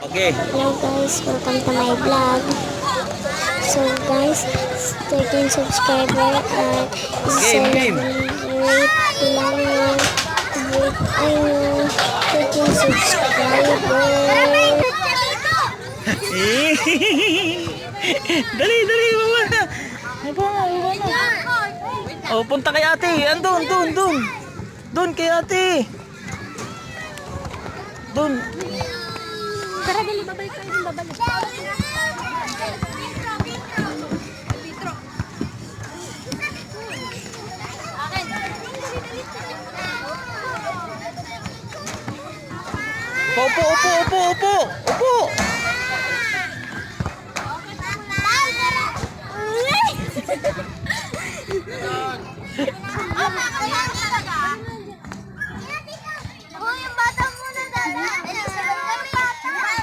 Okay. Hello guys, welcome to my vlog. So guys, 13 subscriber at Game. celebrate ko lang yung 13 subscriber. Dali, baba na. Baba na. Oh, punta kay ate. Andun. Doon kay ate. Doon. Tara, dali, babalik tayo, babalik. Upo.